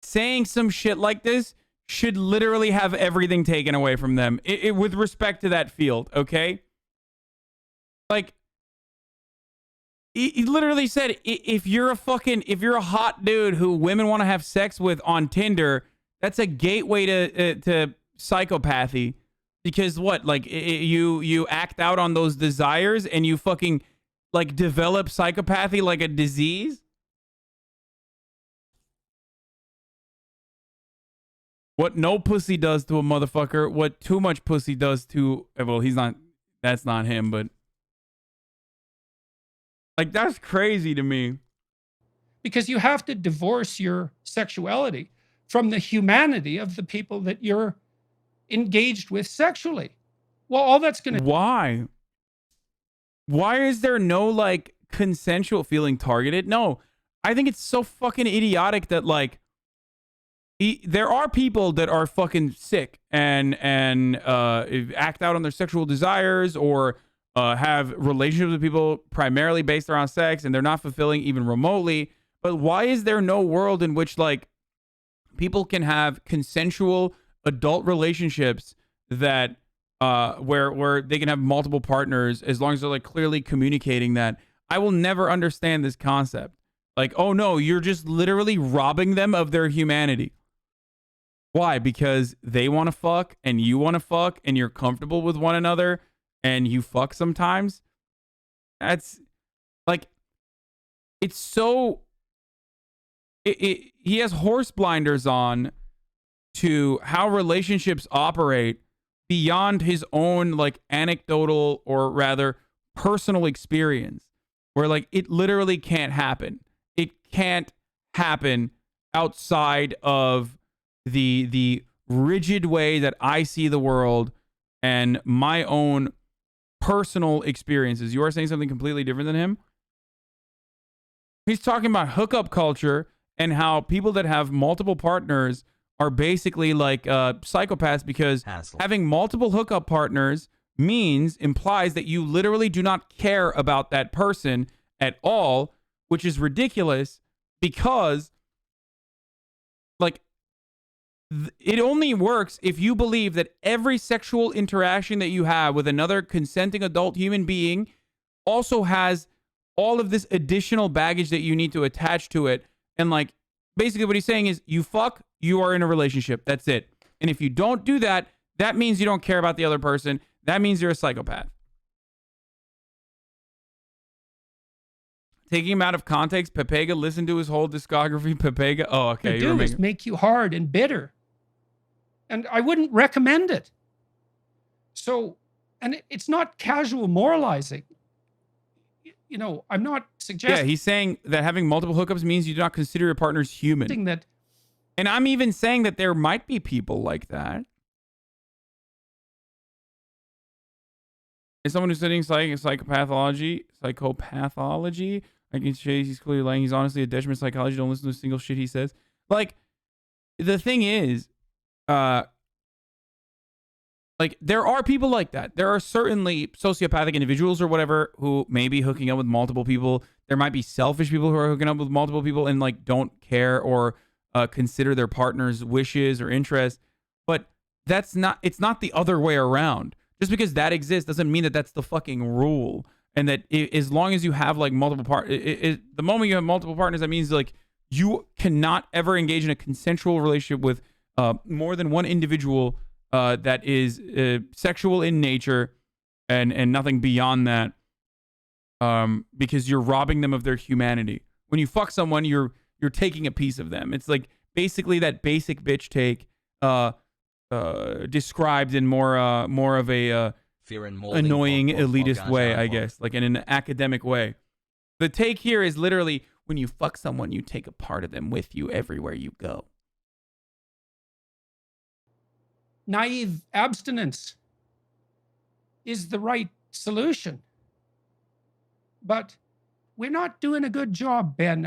saying some shit like this should literally have everything taken away from them with respect to that field, okay? Like, he literally said, if you're a hot dude who women want to have sex with on Tinder, that's a gateway to psychopathy. Because what, like, you act out on those desires and you fucking, like, develop psychopathy like a disease? What no pussy does to a motherfucker, what too much pussy does to, well, that's not him, but, like, that's crazy to me. Because you have to divorce your sexuality from the humanity of the people that you're engaged with sexually. Well, all that's going to... Why? Why is there no, like, consensual feeling targeted? No, I think it's so fucking idiotic that, like, there are people that are fucking sick and act out on their sexual desires or have relationships with people primarily based around sex and they're not fulfilling even remotely. But why is there no world in which, like, people can have consensual adult relationships that where they can have multiple partners as long as they're, like, clearly communicating that? I will never understand this concept. Like, oh no, you're just literally robbing them of their humanity. Why? Because they want to fuck and you want to fuck and you're comfortable with one another and you fuck sometimes? That's, like, it's so... He has horse blinders on to how relationships operate beyond his own, like, anecdotal or rather personal experience, where, like, it literally can't happen. It can't happen outside of the rigid way that I see the world and my own personal experiences. You are saying something completely different than him. He's talking about hookup culture and how people that have multiple partners are basically like psychopaths because having multiple hookup partners implies that you literally do not care about that person at all, which is ridiculous because, like, it only works if you believe that every sexual interaction that you have with another consenting adult human being also has all of this additional baggage that you need to attach to it. And, like, basically what he's saying is you fuck, you are in a relationship. That's it. And if you don't do that, that means you don't care about the other person. That means you're a psychopath. Taking him out of context, Pepega, listen to his whole discography. Pepega, oh, okay. Do is make you hard and bitter. And I wouldn't recommend it. So, and it's not casual moralizing. You know, I'm not suggesting... Yeah, he's saying that having multiple hookups means you do not consider your partners human. That, and I'm even saying that there might be people like that. As someone who's studying psychopathology, I can say he's clearly lying. He's honestly a detriment to psychology. Don't listen to a single shit he says. Like, the thing is, Like, there are people like that. There are certainly sociopathic individuals or whatever who may be hooking up with multiple people. There might be selfish people who are hooking up with multiple people and like don't care or consider their partner's wishes or interests. But it's not the other way around. Just because that exists doesn't mean that that's the fucking rule. And that as long as you have like multiple the moment you have multiple partners, that means like you cannot ever engage in a consensual relationship with more than one individual that is sexual in nature and nothing beyond that, because you're robbing them of their humanity. When you fuck someone, you're taking a piece of them. It's like basically that basic bitch take described in more of a Fear and Mauling annoying elitist podcast way, show. I guess, like in an academic way. The take here is literally when you fuck someone, you take a part of them with you everywhere you go. Naive abstinence is the right solution. But we're not doing a good job, Ben,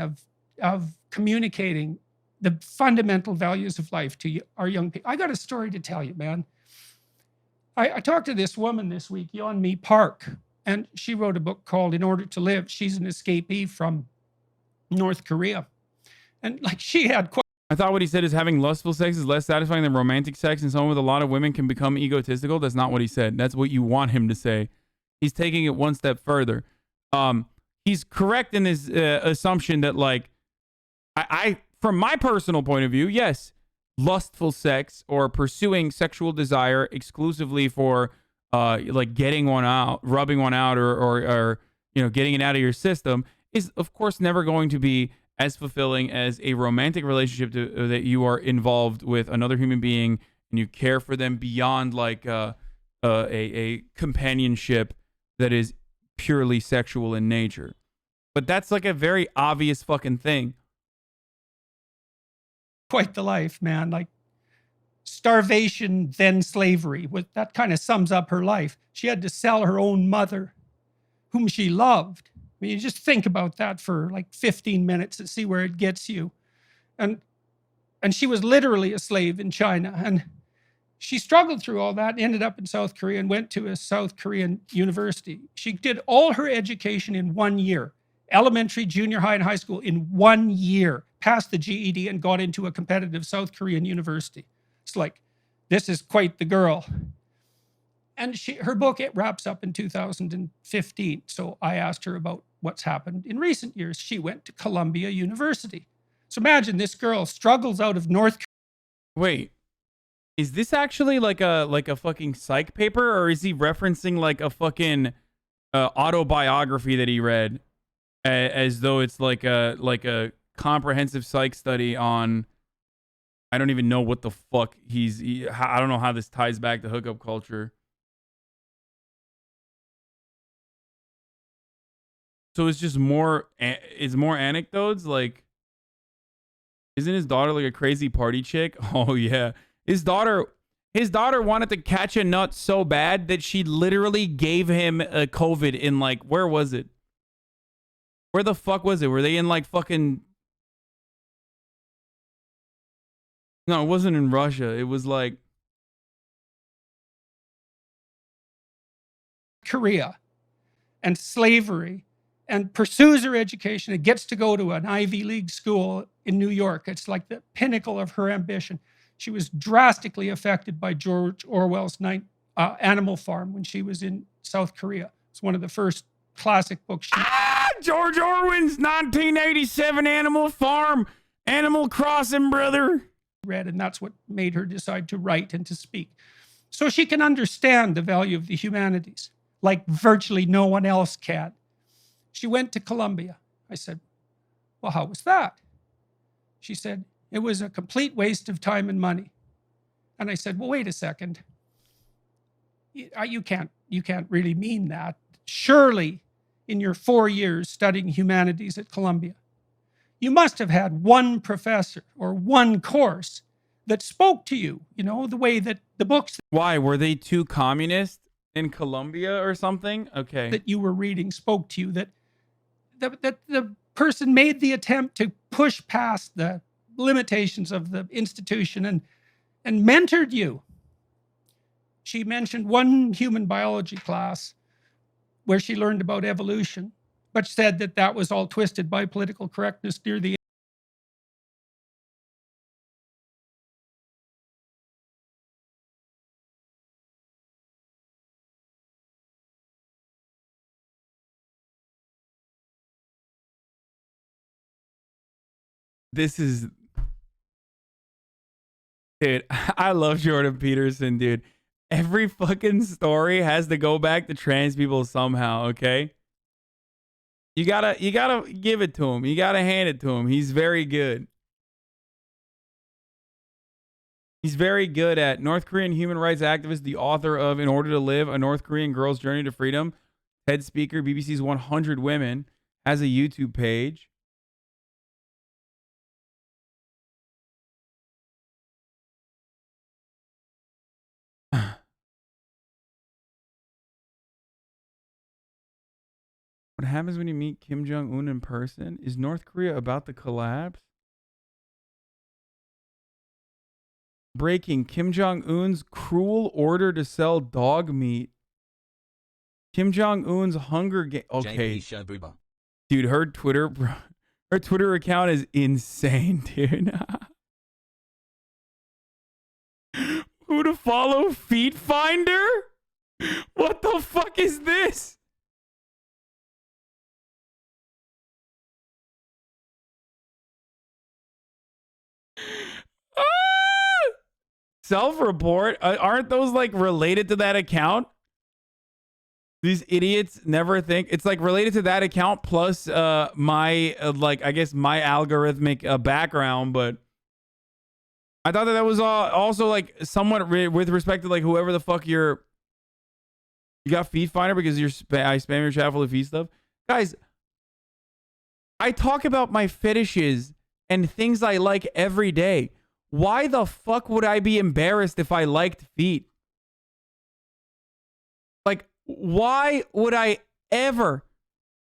of communicating the fundamental values of life to our young people. I got a story to tell you, man. I talked to this woman this week, Yeonmi Park, and she wrote a book called In Order to Live. She's an escapee from North Korea. And like she had quite I thought what he said is having lustful sex is less satisfying than romantic sex, and someone with a lot of women can become egotistical. That's not what he said. That's what you want him to say. He's taking it one step further. He's correct in his assumption that, like, I from my personal point of view, yes, lustful sex or pursuing sexual desire exclusively for like getting one out, rubbing one out, or you know, getting it out of your system is of course never going to be as fulfilling as a romantic relationship that you are involved with another human being and you care for them beyond like a companionship that is purely sexual in nature. But that's like a very obvious fucking thing. quite the life, man. Like starvation, then slavery. That kind of sums up her life. She had to sell her own mother, whom she loved. I mean, you just think about that for like 15 minutes and see where it gets you. And she was literally a slave in China. And she struggled through all that, ended up in South Korea and went to a South Korean university. She did all her education in 1 year. Elementary, junior high, and high school in 1 year. Passed the GED and got into a competitive South Korean university. It's like, this is quite the girl. And her book, it wraps up in 2015. So I asked her about what's happened in recent years. She went to Columbia University. So imagine this girl struggles out of North Korea. Wait, is this actually like a fucking psych paper, or is he referencing like a fucking autobiography that he read, as though it's like a comprehensive psych study on? I don't even know what the fuck I don't know how this ties back to hookup culture. So it's just more anecdotes. Like, isn't his daughter like a crazy party chick? Oh yeah, his daughter wanted to catch a nut so bad that she literally gave him a COVID in like, where was it? Where the fuck was it? Were they in like fucking? No, it wasn't in Russia. It was like Korea and slavery, and pursues her education and gets to go to an Ivy League school in New York. It's like the pinnacle of her ambition. She was drastically affected by George Orwell's Animal Farm when she was in South Korea. It's one of the first classic books. George Orwell's 1987 Animal Farm, Animal Crossing, brother. Read, and that's what made her decide to write and to speak. So she can understand the value of the humanities like virtually no one else can. She went to Columbia. I said, well, how was that? She said, it was a complete waste of time and money. And I said, well, wait a second. You can't really mean that. Surely in your 4 years studying humanities at Columbia, you must have had one professor or one course that spoke to you, you know, the way that the books. Why? Were they too communist in Columbia or something? Okay. That you were reading spoke to you, that the person made the attempt to push past the limitations of the institution and mentored you. she mentioned one human biology class where she learned about evolution, but said that that was all twisted by political correctness near the This is, dude, I love Jordan Peterson, dude. Every fucking story has to go back to trans people somehow, okay? You gotta give it to him. You gotta hand it to him. He's very good. He's very good at North Korean human rights activist, the author of In Order to Live, A North Korean Girl's Journey to Freedom, TED speaker, BBC's 100 Women, has a YouTube page. What happens when you meet Kim Jong-un in person? Is North Korea about to collapse? Breaking: Kim Jong-un's cruel order to sell dog meat. Kim Jong-un's Hunger Game. Okay. Dude, her Twitter account is insane, dude. Who to follow? Feet Finder? What the fuck is this? Self-report? Aren't those like related to that account? These idiots never think it's like related to that account plus my like I guess my algorithmic background, but I thought that was also like somewhat with respect to like whoever the fuck you got Feed Finder because I spam your chat full of feed stuff. Guys, I talk about my fetishes and things I like every day. Why the fuck would I be embarrassed if I liked feet? Like, why would I ever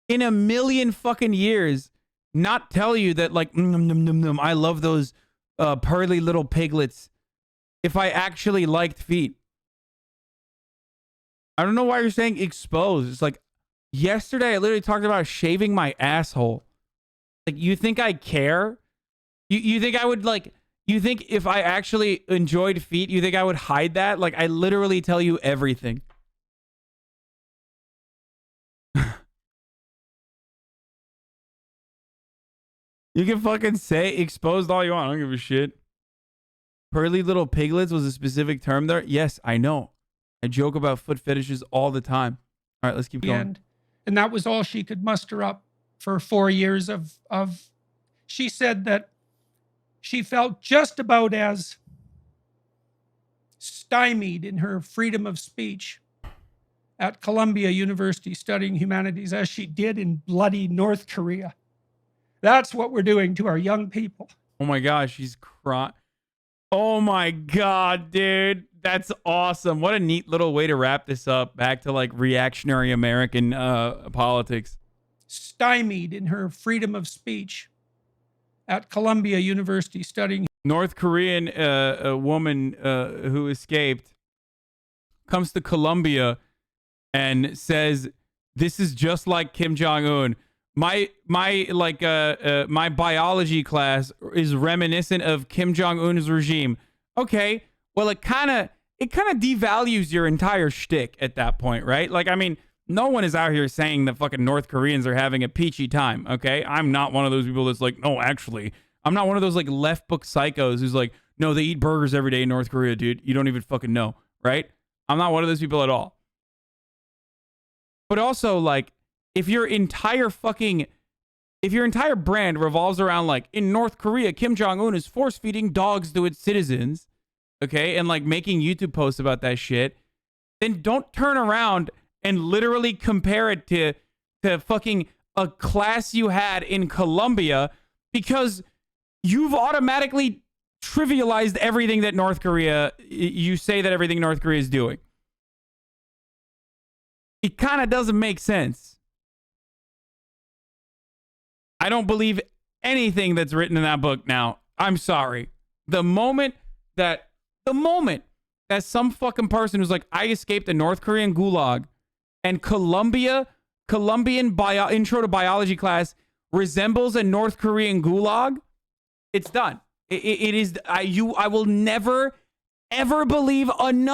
in a million fucking years not tell you that like I love those pearly little piglets if I actually liked feet? I don't know why you're saying exposed. It's like yesterday I literally talked about shaving my asshole. Like, you think I care? You think I would like, you think if I actually enjoyed feet, you think I would hide that? Like, I literally tell you everything. You can fucking say exposed all you want. I don't give a shit. Pearly little piglets was a specific term there. Yes, I know. I joke about foot fetishes all the time. All right, let's keep going. And that was all she could muster up for 4 years of she said that she felt just about as stymied in her freedom of speech at Columbia University studying humanities as she did in bloody North Korea. That's what we're doing to our young people. Oh my gosh, she's crying. Oh my God, dude. That's awesome. What a neat little way to wrap this up. Back to like reactionary American politics. Stymied in her freedom of speech at Columbia University studying. North Korean woman who escaped comes to Columbia and says, "This is just like Kim Jong-un. My biology class is reminiscent of Kim Jong-un's regime." Okay, well, it kind of devalues your entire shtick at that point, right? Like, I mean, no one is out here saying that fucking North Koreans are having a peachy time, okay? I'm not one of those people that's like, no, actually, I'm not one of those like left book psychos who's like, no, they eat burgers every day in North Korea, dude. You don't even fucking know, right? I'm not one of those people at all. But also, like, if your entire brand revolves around like, in North Korea, Kim Jong-un is force feeding dogs to its citizens, okay, and like making YouTube posts about that shit, then don't turn around and literally compare it to fucking a class you had in Columbia, because you've automatically trivialized everything that North Korea, you say that everything North Korea is doing. It kind of doesn't make sense. I don't believe anything that's written in that book now. I'm sorry. The moment as some fucking person who's like, I escaped a North Korean gulag and Colombian intro to biology class resembles a North Korean gulag, it's done. It is, I will never, ever believe another